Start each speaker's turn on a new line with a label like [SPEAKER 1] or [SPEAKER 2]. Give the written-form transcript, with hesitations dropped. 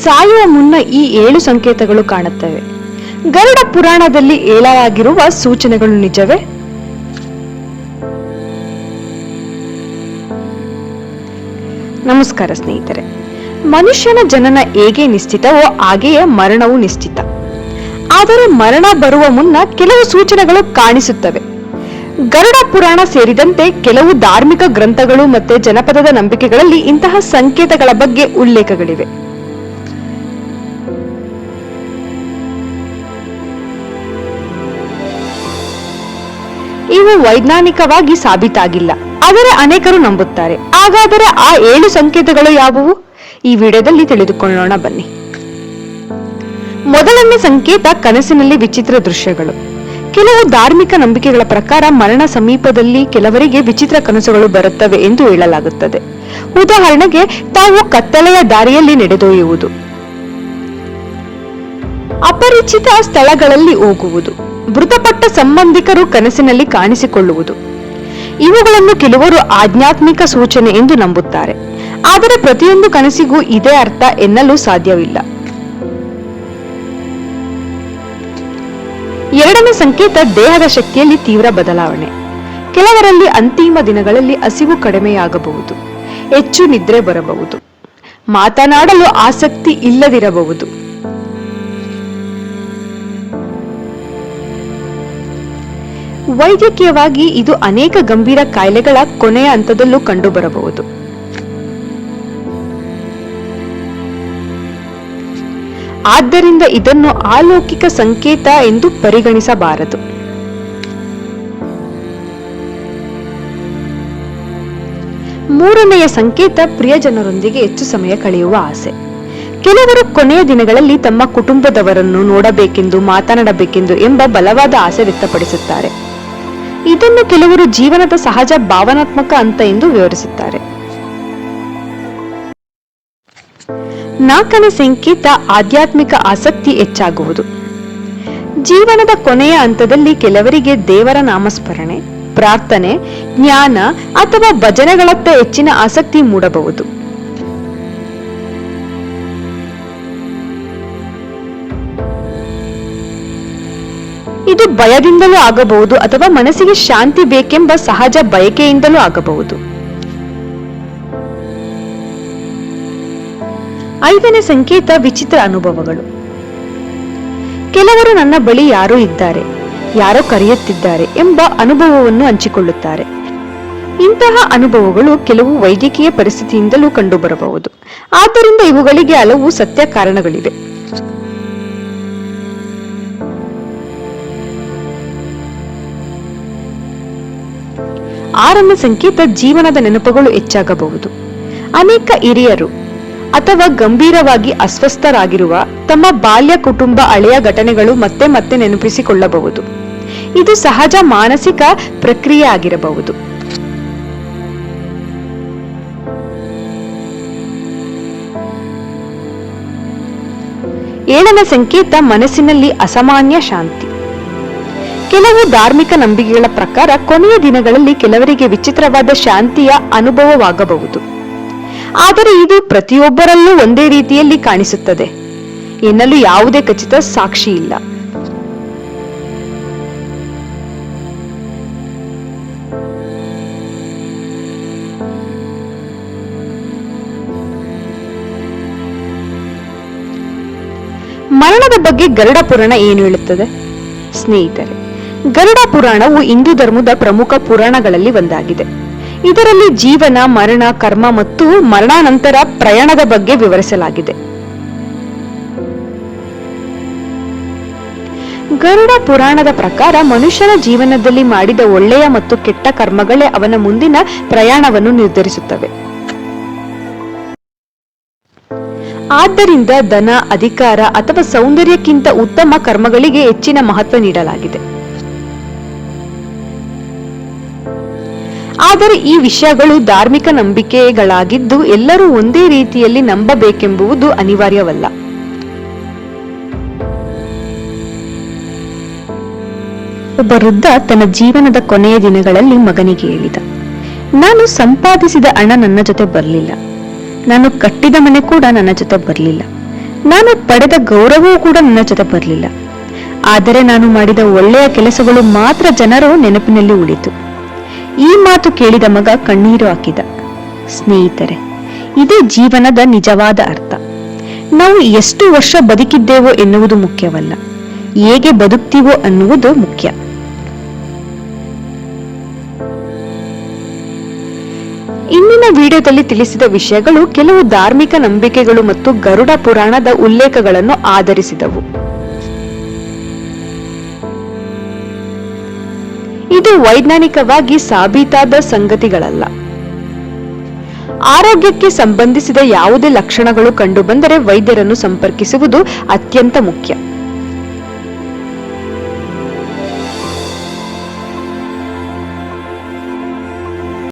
[SPEAKER 1] ಸಾಯುವ ಮುನ್ನ ಈ 7 ಸಂಕೇತಗಳು ಕಾಣುತ್ತವೆ. ಗರುಡ ಪುರಾಣದಲ್ಲಿ ಹೇಳಲಾಗಿರುವ ಸೂಚನೆಗಳು ನಿಜವೇ? ನಮಸ್ಕಾರ ಸ್ನೇಹಿತರೆ. ಮನುಷ್ಯನ ಜನನ ಹೇಗೆ ನಿಶ್ಚಿತವೋ ಹಾಗೆಯೇ ಮರಣವು ನಿಶ್ಚಿತ. ಆದರೆ ಮರಣ ಬರುವ ಮುನ್ನ ಕೆಲವು ಸೂಚನೆಗಳು ಕಾಣಿಸುತ್ತವೆ. ಗರುಡ ಪುರಾಣ ಸೇರಿದಂತೆ ಕೆಲವು ಧಾರ್ಮಿಕ ಗ್ರಂಥಗಳು ಮತ್ತು ಜನಪದದ ನಂಬಿಕೆಗಳಲ್ಲಿ ಇಂತಹ ಸಂಕೇತಗಳ ಬಗ್ಗೆ ಉಲ್ಲೇಖಗಳಿವೆ. ಇವು ವೈಜ್ಞಾನಿಕವಾಗಿ ಸಾಬೀತಾಗಿಲ್ಲ, ಆದರೆ ಅನೇಕರು ನಂಬುತ್ತಾರೆ. ಹಾಗಾದರೆ ಆ 7 ಸಂಕೇತಗಳು ಯಾವುವು? ಈ ವಿಡಿಯೋದಲ್ಲಿ ತಿಳಿದುಕೊಳ್ಳೋಣ ಬನ್ನಿ. ಮೊದಲನೇ ಸಂಕೇತ ಕನಸಿನಲ್ಲಿ ವಿಚಿತ್ರ ದೃಶ್ಯಗಳು. ಕೆಲವು ಧಾರ್ಮಿಕ ನಂಬಿಕೆಗಳ ಪ್ರಕಾರ ಮರಣ ಸಮೀಪದಲ್ಲಿ ಕೆಲವರಿಗೆ ವಿಚಿತ್ರ ಕನಸುಗಳು ಬರುತ್ತವೆ ಎಂದು ಹೇಳಲಾಗುತ್ತದೆ. ಉದಾಹರಣೆಗೆ, ತಾವು ಕತ್ತಲೆಯ ದಾರಿಯಲ್ಲಿ ನಡೆದೊಯ್ಯುವುದು, ಅಪರಿಚಿತ ಸ್ಥಳಗಳಲ್ಲಿ ಹೋಗುವುದು, ಮೃತಪಟ್ಟ ಸಂಬಂಧಿಕರು ಕನಸಿನಲ್ಲಿ ಕಾಣಿಸಿಕೊಳ್ಳುವುದು. ಇವುಗಳನ್ನು ಕೆಲವರು ಆಧ್ಯಾತ್ಮಿಕ ಸೂಚನೆ ಎಂದು ನಂಬುತ್ತಾರೆ. ಆದರೆ ಪ್ರತಿಯೊಂದು ಕನಸಿಗೂ ಇದೇ ಅರ್ಥ ಎನ್ನಲು ಸಾಧ್ಯವಿಲ್ಲ. ಎರಡನೇ ಸಂಕೇತ ದೇಹದ ಶಕ್ತಿಯಲ್ಲಿ ತೀವ್ರ ಬದಲಾವಣೆ. ಕೆಲವರಲ್ಲಿ ಅಂತಿಮ ದಿನಗಳಲ್ಲಿ ಹಸಿವು ಕಡಿಮೆಯಾಗಬಹುದು, ಹೆಚ್ಚು ನಿದ್ರೆ ಬರಬಹುದು, ಮಾತನಾಡಲು ಆಸಕ್ತಿ ಇಲ್ಲದಿರಬಹುದು. ವೈದ್ಯಕೀಯವಾಗಿ ಇದು ಅನೇಕ ಗಂಭೀರ ಕಾಯಿಲೆಗಳ ಕೊನೆಯ ಹಂತದಲ್ಲೂ ಕಂಡುಬರಬಹುದು. ಆದ್ದರಿಂದ ಇದನ್ನು ಅಲೌಕಿಕ ಸಂಕೇತ ಎಂದು ಪರಿಗಣಿಸಬಾರದು. ಮೂರನೆಯ ಸಂಕೇತ ಪ್ರಿಯಜನರೊಂದಿಗೆ ಹೆಚ್ಚು ಸಮಯ ಕಳೆಯುವ ಆಸೆ. ಕೆಲವರು ಕೊನೆಯ ದಿನಗಳಲ್ಲಿ ತಮ್ಮ ಕುಟುಂಬದವರನ್ನು ನೋಡಬೇಕೆಂದು, ಮಾತನಾಡಬೇಕೆಂದು ಎಂಬ ಬಲವಾದ ಆಸೆ ವ್ಯಕ್ತಪಡಿಸುತ್ತಾರೆ. ಇದನ್ನು ಕೆಲವರು ಜೀವನದ ಸಹಜ ಭಾವನಾತ್ಮಕ ಹಂತ ಎಂದು ವಿವರಿಸುತ್ತಾರೆ. ನಾಲ್ಕನೇ ಸಂಕೇತ ಆಧ್ಯಾತ್ಮಿಕ ಆಸಕ್ತಿ ಹೆಚ್ಚಾಗುವುದು. ಜೀವನದ ಕೊನೆಯ ಹಂತದಲ್ಲಿ ಕೆಲವರಿಗೆ ದೇವರ ನಾಮಸ್ಮರಣೆ, ಪ್ರಾರ್ಥನೆ, ಜ್ಞಾನ ಅಥವಾ ಭಜನೆಗಳತ್ತ ಹೆಚ್ಚಿನ ಆಸಕ್ತಿ ಮೂಡಬಹುದು. ಇದು ಭಯದಿಂದಲೂ ಆಗಬಹುದು ಅಥವಾ ಮನಸ್ಸಿಗೆ ಶಾಂತಿ ಬೇಕೆಂಬ ಸಹಜ ಬಯಕೆಯಿಂದಲೂ ಆಗಬಹುದು. ಐದನೇ ಸಂಕೇತ ವಿಚಿತ್ರ ಅನುಭವಗಳು. ಕೆಲವರು ನನ್ನ ಬಳಿ ಯಾರೋ ಇದ್ದಾರೆ, ಯಾರೋ ಕರೆಯುತ್ತಿದ್ದಾರೆ ಎಂಬ ಅನುಭವವನ್ನು ಹಂಚಿಕೊಳ್ಳುತ್ತಾರೆ. ಇಂತಹ ಅನುಭವಗಳು ಕೆಲವು ವೈದ್ಯಕೀಯ ಪರಿಸ್ಥಿತಿಯಿಂದಲೂ ಕಂಡುಬರಬಹುದು. ಆದ್ದರಿಂದ ಇವುಗಳಿಗೆ ಹಲವು ಸತ್ಯ ಕಾರಣಗಳಿವೆ. ಆರನೇ ಸಂಕೇತ ಜೀವನದ ನೆನಪುಗಳು ಹೆಚ್ಚಾಗಬಹುದು. ಅನೇಕ ಹಿರಿಯರು ಅಥವಾ ಗಂಭೀರವಾಗಿ ಅಸ್ವಸ್ಥರಾಗಿರುವ ತಮ್ಮ ಬಾಲ್ಯ, ಕುಟುಂಬ, ಹಳೆಯ ಘಟನೆಗಳು ಮತ್ತೆ ಮತ್ತೆ ನೆನಪಿಸಿಕೊಳ್ಳಬಹುದು. ಇದು ಸಹಜ ಮಾನಸಿಕ ಪ್ರಕ್ರಿಯೆ ಆಗಿರಬಹುದು. ಏಳನೇ ಸಂಕೇತ ಮನಸ್ಸಿನಲ್ಲಿ ಅಸಾಮಾನ್ಯ ಶಾಂತಿ. ಕೆಲವು ಧಾರ್ಮಿಕ ನಂಬಿಕೆಗಳ ಪ್ರಕಾರ ಕೊನೆಯ ದಿನಗಳಲ್ಲಿ ಕೆಲವರಿಗೆ ವಿಚಿತ್ರವಾದ ಶಾಂತಿಯ ಅನುಭವವಾಗಬಹುದು. ಆದರೆ ಇದು ಪ್ರತಿಯೊಬ್ಬರಲ್ಲೂ ಒಂದೇ ರೀತಿಯಲ್ಲಿ ಕಾಣಿಸುತ್ತದೆ ಎನ್ನಲು ಯಾವುದೇ ಖಚಿತ ಸಾಕ್ಷಿ ಇಲ್ಲ. ಮರಣದ ಬಗ್ಗೆ ಗರುಡ ಪುರಾಣ ಏನು ಹೇಳುತ್ತದೆ? ಸ್ನೇಹಿತರೆ, ಗರುಡ ಪುರಾಣವು ಹಿಂದೂ ಧರ್ಮದ ಪ್ರಮುಖ ಪುರಾಣಗಳಲ್ಲಿ ಒಂದಾಗಿದೆ. ಇದರಲ್ಲಿ ಜೀವನ, ಮರಣ, ಕರ್ಮ ಮತ್ತು ಮರಣಾನಂತರ ಪ್ರಯಾಣದ ಬಗ್ಗೆ ವಿವರಿಸಲಾಗಿದೆ. ಗರುಡ ಪುರಾಣದ ಪ್ರಕಾರ ಮನುಷ್ಯನ ಜೀವನದಲ್ಲಿ ಮಾಡಿದ ಒಳ್ಳೆಯ ಮತ್ತು ಕೆಟ್ಟ ಕರ್ಮಗಳೇ ಅವನ ಮುಂದಿನ ಪ್ರಯಾಣವನ್ನು ನಿರ್ಧರಿಸುತ್ತವೆ. ಆದ್ದರಿಂದ ಧನ, ಅಧಿಕಾರ ಅಥವಾ ಸೌಂದರ್ಯಕ್ಕಿಂತ ಉತ್ತಮ ಕರ್ಮಗಳಿಗೆ ಹೆಚ್ಚಿನ ಮಹತ್ವ ನೀಡಲಾಗಿದೆ. ಆದರೆ ಈ ವಿಷಯಗಳು ಧಾರ್ಮಿಕ ನಂಬಿಕೆಗಳಾಗಿದ್ದು ಎಲ್ಲರೂ ಒಂದೇ ರೀತಿಯಲ್ಲಿ ನಂಬಬೇಕೆಂಬುದು ಅನಿವಾರ್ಯವಲ್ಲ. ಒಬ್ಬ ವೃದ್ಧ ತನ್ನ ಜೀವನದ ಕೊನೆಯ ದಿನಗಳಲ್ಲಿ ಮಗನಿಗೆ ಹೇಳಿದ, ನಾನು ಸಂಪಾದಿಸಿದ ಹಣ ನನ್ನ ಜೊತೆ ಬರಲಿಲ್ಲ. ನಾನು ಕಟ್ಟಿದ ಮನೆ ಕೂಡ ನನ್ನ ಜೊತೆ ಬರಲಿಲ್ಲ. ನಾನು ಪಡೆದ ಗೌರವವೂ ಕೂಡ ನನ್ನ ಜೊತೆ ಬರಲಿಲ್ಲ. ಆದರೆ ನಾನು ಮಾಡಿದ ಒಳ್ಳೆಯ ಕೆಲಸಗಳು ಮಾತ್ರ ಜನರು ನೆನಪಿನಲ್ಲಿ ಉಳಿತು. ಈ ಮಾತು ಕೇಳಿದ ಮಗ ಕಣ್ಣೀರು ಹಾಕಿದ. ಸ್ನೇಹಿತರೆ, ಇದೇ ಜೀವನದ ನಿಜವಾದ ಅರ್ಥ. ನಾವು ಎಷ್ಟು ವರ್ಷ ಬದುಕಿದ್ದೇವೋ ಎನ್ನುವುದು ಮುಖ್ಯವಲ್ಲ, ಹೇಗೆ ಬದುಕ್ತೀವೋ ಅನ್ನುವುದು ಮುಖ್ಯ. ಇಂದಿನ ವಿಡಿಯೋದಲ್ಲಿ ತಿಳಿಸಿದ ವಿಷಯಗಳು ಕೆಲವು ಧಾರ್ಮಿಕ ನಂಬಿಕೆಗಳು ಮತ್ತು ಗರುಡ ಪುರಾಣದ ಉಲ್ಲೇಖಗಳನ್ನು ಆಧರಿಸಿದವು. ಇದು ವೈಜ್ಞಾನಿಕವಾಗಿ ಸಾಬೀತಾದ ಸಂಗತಿಗಳಲ್ಲ. ಆರೋಗ್ಯಕ್ಕೆ ಸಂಬಂಧಿಸಿದ ಯಾವುದೇ ಲಕ್ಷಣಗಳು ಕಂಡುಬಂದರೆ ವೈದ್ಯರನ್ನು ಸಂಪರ್ಕಿಸುವುದು ಅತ್ಯಂತ ಮುಖ್ಯ.